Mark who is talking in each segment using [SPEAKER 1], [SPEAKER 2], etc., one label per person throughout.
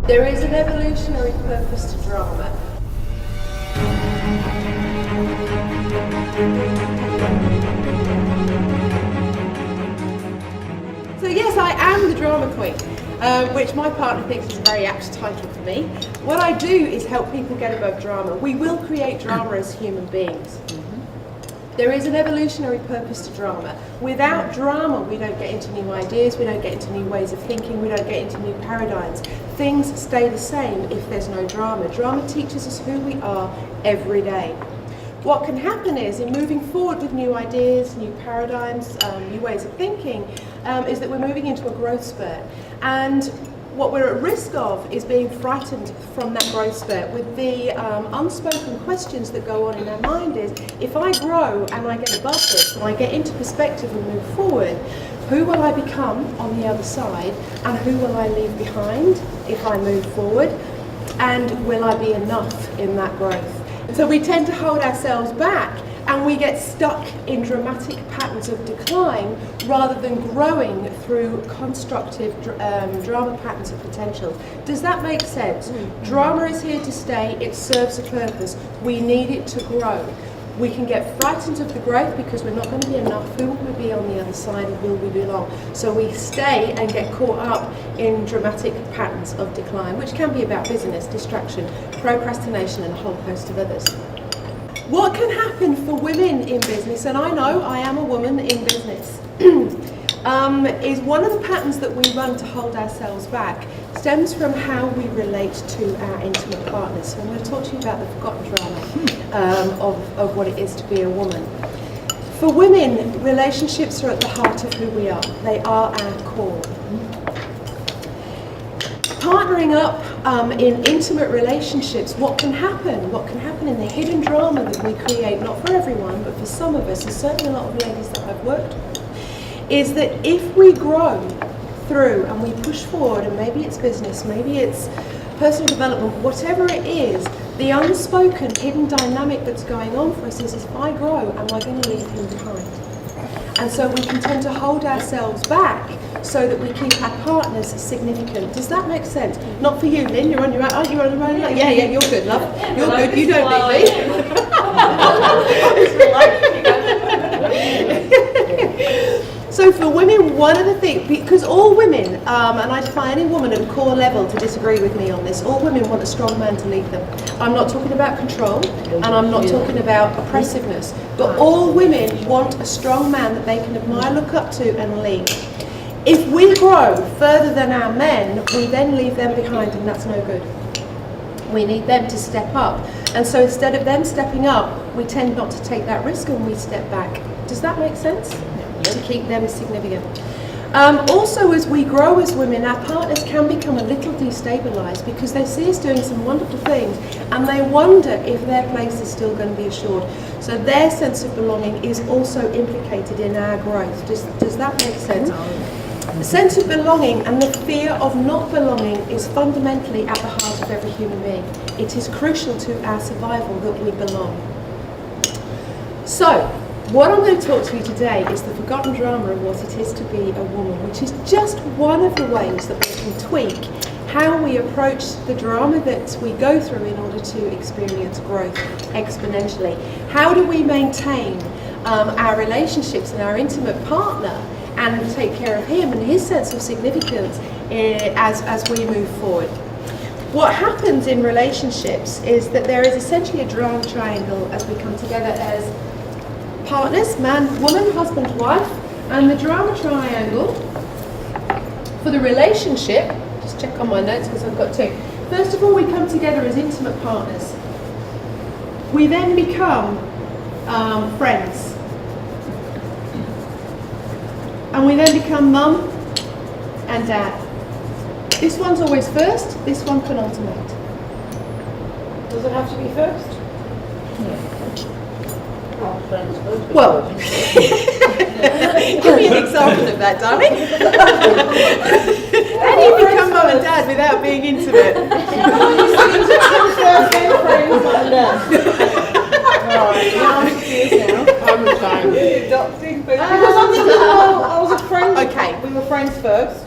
[SPEAKER 1] There is an evolutionary purpose to drama. So yes, I am the Drama Queen, which my partner thinks is a very apt title for me. What I do is help people get above drama. We will create drama as human beings. There is an evolutionary purpose to drama. Without drama, we don't get into new ideas, we don't get into new ways of thinking, we don't get into new paradigms. Things stay the same if there's no drama. Drama teaches us who we are every day. What can happen is, in moving forward with new ideas, new paradigms, new ways of thinking, is that we're moving into a growth spurt. And what we're at risk of is being frightened from that growth spurt with the unspoken questions that go on in our mind is, if I grow and I get above this and I get into perspective and move forward, who will I become on the other side and who will I leave behind if I move forward, and will I be enough in that growth? So we tend to hold ourselves back and we get stuck in dramatic patterns of decline rather than growing through constructive drama patterns of potential. Does that make sense? Drama is here to stay, it serves a purpose. We need it to grow. We can get frightened of the growth because we're not going to be enough. Who will we be on the other side and will we belong? So we stay and get caught up in dramatic patterns of decline, which can be about busyness, distraction, procrastination and a whole host of others. What can happen for women in business, and I know I am a woman in business, is one of the patterns that we run to hold ourselves back stems from how we relate to our intimate partners. So I'm going to talk to you about the forgotten drama of what it is to be a woman. For women, relationships are at the heart of who we are. They are our core. Partnering up in intimate relationships, what can happen? What can happen in the hidden drama that we create, not for everyone, but for some of us, and certainly a lot of ladies that I've worked with, is that if we grow through and we push forward, and maybe it's business, maybe it's personal development, whatever it is, the unspoken hidden dynamic that's going on for us is, if I grow, am I going to leave him behind? And so we can tend to hold ourselves back so that we keep our partners significant. Does that make sense? Not for you, Lynn, you're on your own, aren't you on your own? Yeah, you're good, love. You're good, you don't need me. So for women, one of the things, because all women, and I defy any woman at a core level to disagree with me on this, all women want a strong man to lead them. I'm not talking about control, and I'm not talking about oppressiveness, but all women want a strong man that they can admire, look up to, and lead. If we grow further than our men, we then leave them behind, and that's no good. We need them to step up. And so instead of them stepping up, we tend not to take that risk and we step back. Does that make sense? To keep them significant. Also, as we grow as women, our partners can become a little destabilised because they see us doing some wonderful things and they wonder if their place is still going to be assured. So their sense of belonging is also implicated in our growth. Does that make sense? The sense of belonging and the fear of not belonging is fundamentally at the heart of every human being. It is crucial to our survival that we belong. So, what I'm going to talk to you today is the forgotten drama of what it is to be a woman, which is just one of the ways that we can tweak how we approach the drama that we go through in order to experience growth exponentially. How do we maintain our relationships and our intimate partner and take care of him and his sense of significance as we move forward? What happens in relationships is that there is essentially a drama triangle as we come together as partners, man, woman, husband, wife, and the drama triangle for the relationship, just check on my notes because I've got two. First of all, we come together as intimate partners. We then become friends. And we then become mum and dad. This one's always first, this one can alternate.
[SPEAKER 2] Does it have to be first?
[SPEAKER 1] Yeah. Well, give me an example of that, darling. How do you become mum and dad without being intimate?
[SPEAKER 2] I'm adopting, because I was a friend.
[SPEAKER 1] Okay.
[SPEAKER 2] We were friends first.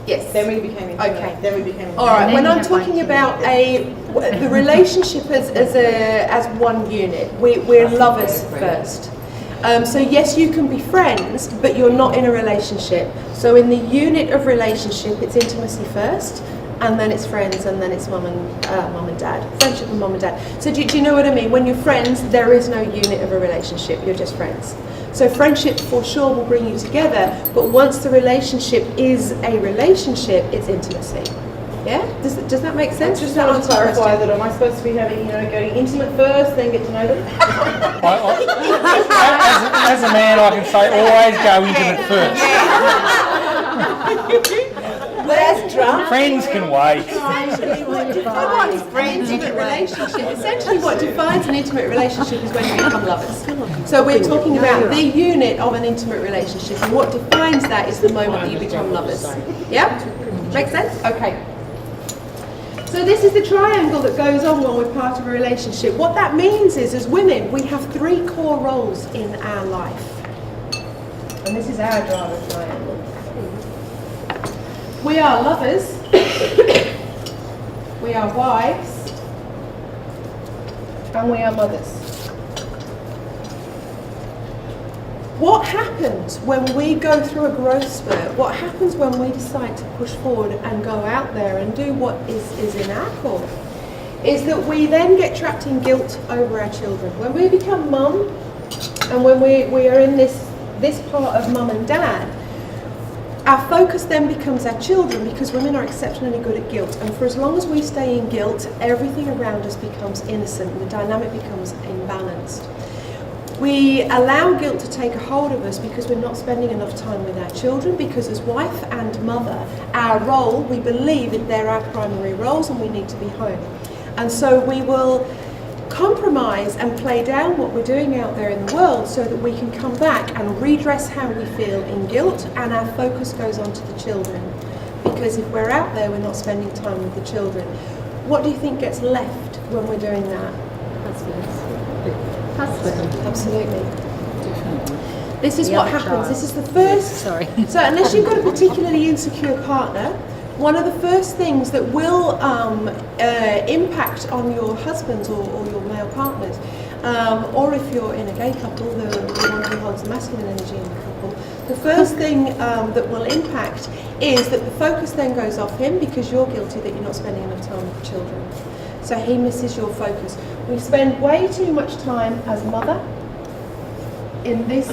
[SPEAKER 1] Yes.
[SPEAKER 2] Then we became intimate.
[SPEAKER 1] Okay.
[SPEAKER 2] Then we became.
[SPEAKER 1] All right.
[SPEAKER 3] then
[SPEAKER 1] When
[SPEAKER 3] you
[SPEAKER 1] I'm
[SPEAKER 3] have
[SPEAKER 1] talking
[SPEAKER 3] like
[SPEAKER 1] about the relationship as one unit, we're lovers first. So yes, you can be friends, but you're not in a relationship. So in the unit of relationship, it's intimacy first, and then it's friends, and then it's mum and dad. Friendship and mum and dad. So do you know what I mean? When you're friends, there is no unit of a relationship. You're just friends. So friendship for sure will bring you together, but once the relationship is a relationship, it's intimacy. Yeah? Does that make sense?
[SPEAKER 2] Just
[SPEAKER 1] Does that
[SPEAKER 2] want to
[SPEAKER 1] answer the
[SPEAKER 2] clarify
[SPEAKER 1] question?
[SPEAKER 2] that. Am I supposed to be having, going intimate first, then get to know them?
[SPEAKER 4] As a man, I can say always go intimate first.
[SPEAKER 2] That's drama.
[SPEAKER 4] Friends can wait.
[SPEAKER 1] Essentially, what defines an intimate relationship? Essentially, what defines an intimate relationship is when you become lovers. So we're talking about the unit of an intimate relationship, and what defines that is the moment that you become lovers. Yeah? Make sense? Okay. So this is the triangle that goes on when we're part of a relationship. What that means is, as women, we have 3 core roles in our life. And this is our drama triangle. We are lovers, we are wives, and we are mothers. What happens when we go through a growth spurt? What happens when we decide to push forward and go out there and do what is in our core? Is that we then get trapped in guilt over our children. When we become mum, and when we are in this part of mum and dad, our focus then becomes our children, because women are exceptionally good at guilt. And for as long as we stay in guilt, everything around us becomes innocent. The dynamic becomes imbalanced. We allow guilt to take a hold of us because we're not spending enough time with our children, because as wife and mother, our role, we believe that they're our primary roles and we need to be home. And so we will compromise and play down what we're doing out there in the world so that we can come back and redress how we feel in guilt, and our focus goes on to the children. Because if we're out there, we're not spending time with the children. What do you think gets left when we're doing that?
[SPEAKER 3] Husband.
[SPEAKER 1] Absolutely. This is
[SPEAKER 3] The
[SPEAKER 1] what
[SPEAKER 3] other
[SPEAKER 1] happens.
[SPEAKER 3] child.
[SPEAKER 1] This is the first.
[SPEAKER 3] Sorry.
[SPEAKER 1] So unless you've got a particularly insecure partner, one of the first things that will impact on your husbands or your male partners, or if you're in a gay couple, the one who holds the masculine energy in the couple, the first thing that will impact is that the focus then goes off him, because you're guilty that you're not spending enough time with the children. So he misses your focus. We spend way too much time as mother in this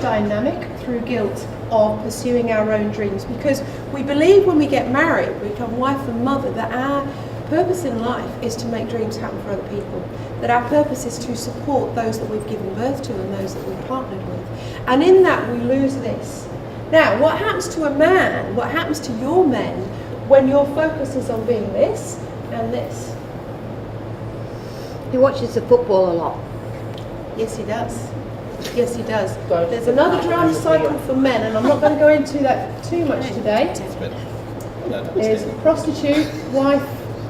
[SPEAKER 1] dynamic through guilt of pursuing our own dreams, because we believe when we get married, we become wife and mother, that our purpose in life is to make dreams happen for other people, that our purpose is to support those that we've given birth to and those that we've partnered with. And in that we lose this. Now, what happens to a man, what happens to your men when your focus is on being this and this?
[SPEAKER 3] He watches the football a lot.
[SPEAKER 1] Yes, he does. Yes, he does. There's another drama cycle for men, and I'm not going to go into that too much today. There's prostitute, wife,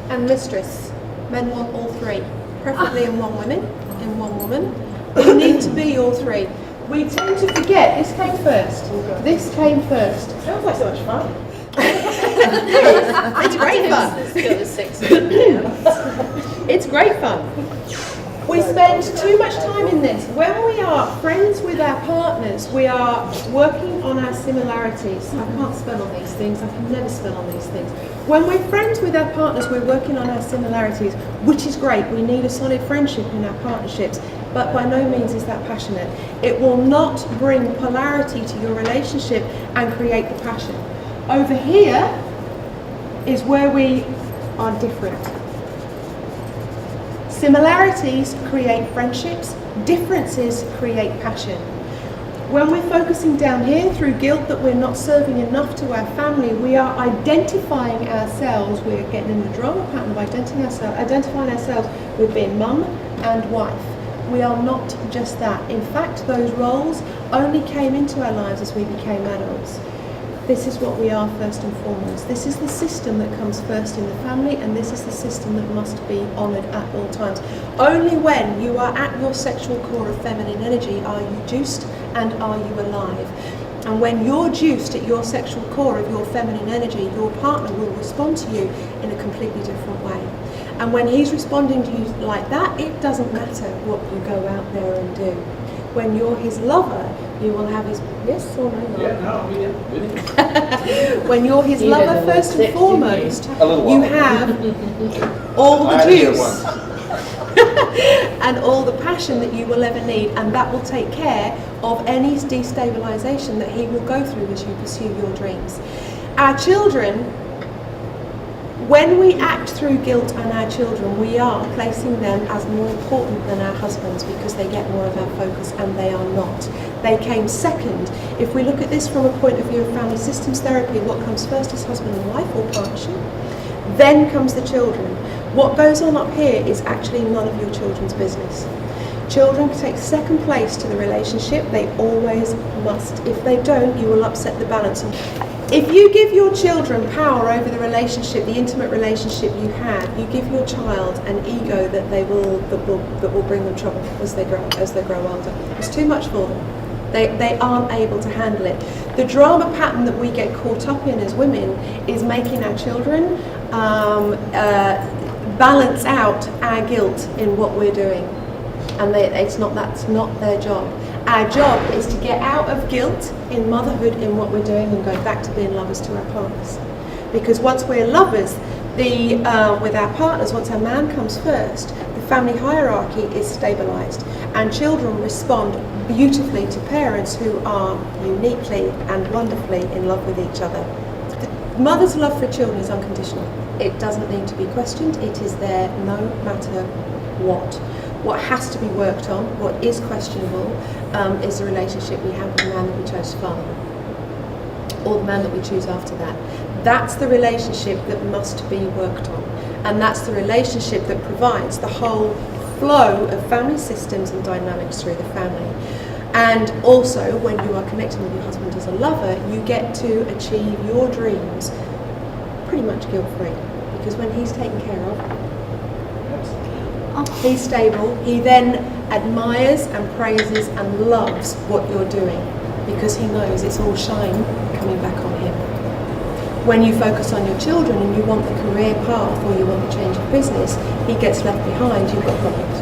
[SPEAKER 1] and mistress. Men want all 3, preferably in one woman. We need to be all 3. We tend to forget this came first. This came first.
[SPEAKER 2] Sounds like so much fun.
[SPEAKER 1] It's great fun. It's great fun. We spend too much time in this. When we are friends with our partners, we are working on our similarities. I can't spell on these things. I can never spell on these things. When we're friends with our partners, we're working on our similarities, which is great. We need a solid friendship in our partnerships, but by no means is that passionate. It will not bring polarity to your relationship and create the passion. Over here is where we are different. Similarities create friendships, differences create passion. When we're focusing down here through guilt that we're not serving enough to our family, we are identifying ourselves, we're getting in the drama pattern of identifying ourselves with being mum and wife. We are not just that. In fact, those roles only came into our lives as we became adults. This is what we are first and foremost. This is the system that comes first in the family, and this is the system that must be honoured at all times. Only when you are at your sexual core of feminine energy are you juiced and are you alive. And when you're juiced at your sexual core of your feminine energy, your partner will respond to you in a completely different way. And when he's responding to you like that, it doesn't matter what you go out there and do. When you're his lover, you will have his, yes or no?
[SPEAKER 3] Yeah, no, yeah.
[SPEAKER 1] When you're his lover, first and foremost,
[SPEAKER 3] A little
[SPEAKER 1] you
[SPEAKER 3] while.
[SPEAKER 1] have all the
[SPEAKER 3] I had to get
[SPEAKER 1] juice and all the passion that you will ever need, and that will take care of any destabilization that he will go through as you pursue your dreams. Our children, when we act through guilt on our children, we are placing them as more important than our husbands because they get more of our focus, and they are not. They came second. If we look at this from a point of view of family systems therapy, what comes first is husband and wife or partnership. Then comes the children. What goes on up here is actually none of your children's business. Children take second place to the relationship. They always must. If they don't, you will upset the balance. If you give your children power over the relationship, the intimate relationship you have, you give your child an ego that will bring them trouble as they grow older. It's too much for them. They aren't able to handle it. The drama pattern that we get caught up in as women is making our children balance out our guilt in what we're doing, and that's not their job. Our job is to get out of guilt in motherhood in what we're doing and go back to being lovers to our partners. Because once we're lovers, with our partners, once our man comes first, the family hierarchy is stabilised, and children respond beautifully to parents who are uniquely and wonderfully in love with each other. The mother's love for children is unconditional. It doesn't need to be questioned. It is there no matter what. What has to be worked on, what is questionable, is the relationship we have with the man that we chose to father, or the man that we choose after that. That's the relationship that must be worked on, and that's the relationship that provides the whole flow of family systems and dynamics through the family. And also, when you are connecting with your husband as a lover, you get to achieve your dreams pretty much guilt-free, because when he's taken care of, he's stable, he then admires and praises and loves what you're doing, because he knows it's all shine coming back on him. When you focus on your children and you want the career path or you want the change of business, he gets left behind, you've got problems.